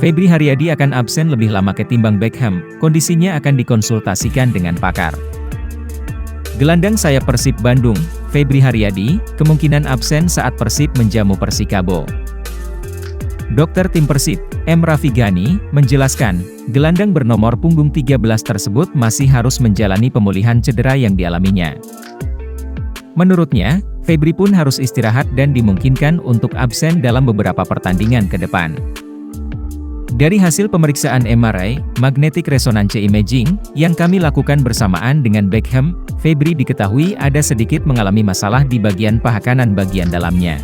Febri Haryadi akan absen lebih lama ketimbang Beckham, kondisinya akan dikonsultasikan dengan pakar. Gelandang sayap Persib Bandung, Febri Haryadi, kemungkinan absen saat Persib menjamu Persikabo. Dokter tim Persib, M. Raffi Ghani, menjelaskan, gelandang bernomor punggung 13 tersebut masih harus menjalani pemulihan cedera yang dialaminya. Menurutnya, Febri pun harus istirahat dan dimungkinkan untuk absen dalam beberapa pertandingan ke depan. Dari hasil pemeriksaan MRI, Magnetic Resonance Imaging, yang kami lakukan bersamaan dengan Beckham, Febri diketahui ada sedikit mengalami masalah di bagian paha kanan bagian dalamnya.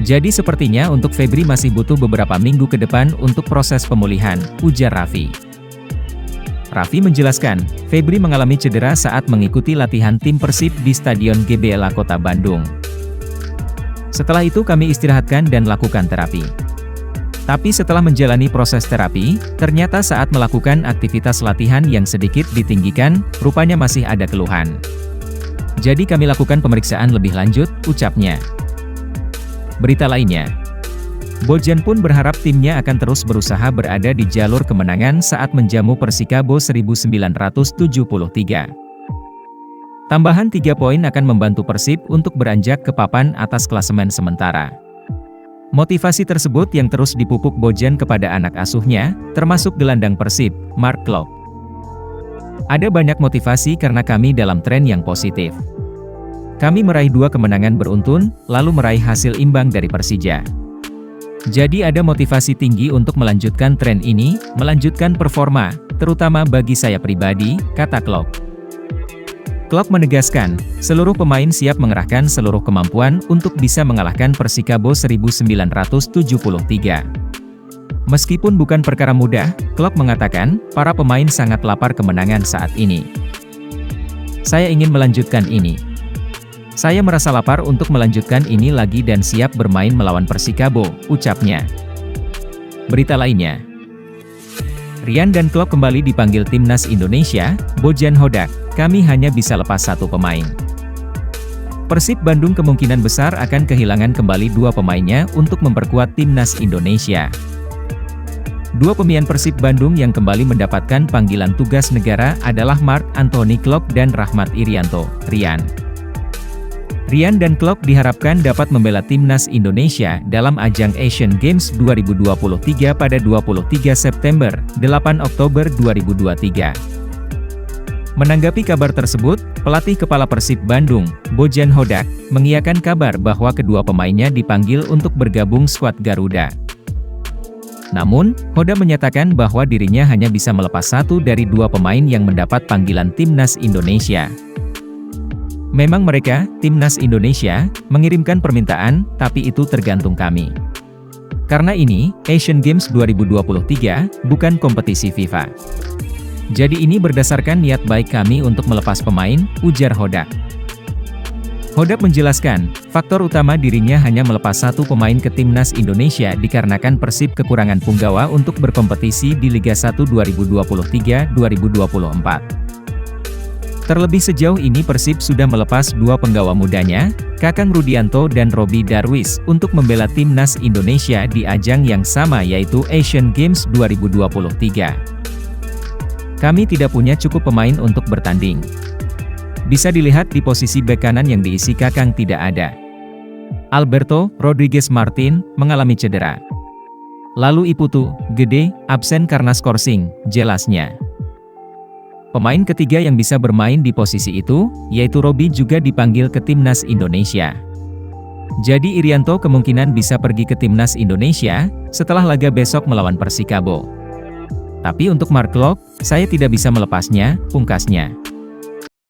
Jadi sepertinya untuk Febri masih butuh beberapa minggu ke depan untuk proses pemulihan, ujar Raffi. Raffi menjelaskan, Febri mengalami cedera saat mengikuti latihan tim Persib di Stadion GBLA Kota Bandung. Setelah itu kami istirahatkan dan lakukan terapi. Tapi setelah menjalani proses terapi, ternyata saat melakukan aktivitas latihan yang sedikit ditinggikan, rupanya masih ada keluhan. Jadi kami lakukan pemeriksaan lebih lanjut, ucapnya. Berita lainnya, Bojan pun berharap timnya akan terus berusaha berada di jalur kemenangan saat menjamu Persikabo 1973. Tambahan 3 poin akan membantu Persib untuk beranjak ke papan atas klasemen sementara. Motivasi tersebut yang terus dipupuk Bojan kepada anak asuhnya, termasuk gelandang Persib, Mark Klok. Ada banyak motivasi karena kami dalam tren yang positif. Kami meraih 2 kemenangan beruntun, lalu meraih hasil imbang dari Persija. Jadi ada motivasi tinggi untuk melanjutkan tren ini, melanjutkan performa, terutama bagi saya pribadi, kata Klok. Klok menegaskan, seluruh pemain siap mengerahkan seluruh kemampuan untuk bisa mengalahkan Persikabo 1973. Meskipun bukan perkara mudah, Klok mengatakan, para pemain sangat lapar kemenangan saat ini. Saya ingin melanjutkan ini. Saya merasa lapar untuk melanjutkan ini lagi dan siap bermain melawan Persikabo, ucapnya. Berita lainnya, Rian dan Klok kembali dipanggil Timnas Indonesia, Bojan Hodak, kami hanya bisa lepas 1 pemain. Persib Bandung kemungkinan besar akan kehilangan kembali 2 pemainnya untuk memperkuat Timnas Indonesia. 2 pemain Persib Bandung yang kembali mendapatkan panggilan tugas negara adalah Mark Anthony Klok dan Rahmat Irianto, Rian. Rian dan Klok diharapkan dapat membela Timnas Indonesia dalam ajang Asian Games 2023 pada 23 September, 8 Oktober 2023. Menanggapi kabar tersebut, pelatih kepala Persib Bandung, Bojan Hodak, mengiyakan kabar bahwa kedua pemainnya dipanggil untuk bergabung skuad Garuda. Namun, Hodak menyatakan bahwa dirinya hanya bisa melepas 1 dari 2 pemain yang mendapat panggilan Timnas Indonesia. Memang mereka, Timnas Indonesia, mengirimkan permintaan, tapi itu tergantung kami. Karena ini, Asian Games 2023, bukan kompetisi FIFA. Jadi ini berdasarkan niat baik kami untuk melepas pemain, ujar Hodak. Hodak menjelaskan, faktor utama dirinya hanya melepas 1 pemain ke Timnas Indonesia dikarenakan Persib kekurangan punggawa untuk berkompetisi di Liga 1 2023-2024. Terlebih sejauh ini Persib sudah melepas 2 penggawa mudanya, Kakang Rudianto dan Robby Darwis, untuk membela Timnas Indonesia di ajang yang sama yaitu Asian Games 2023. Kami tidak punya cukup pemain untuk bertanding. Bisa dilihat di posisi bek kanan yang diisi Kakang tidak ada. Alberto Rodriguez Martin mengalami cedera. Lalu Iputu Gede absen karena skorsing, jelasnya. Pemain ketiga yang bisa bermain di posisi itu, yaitu Robby juga dipanggil ke Timnas Indonesia. Jadi Irianto kemungkinan bisa pergi ke Timnas Indonesia, setelah laga besok melawan Persikabo. Tapi untuk Mark Klok, saya tidak bisa melepasnya, pungkasnya.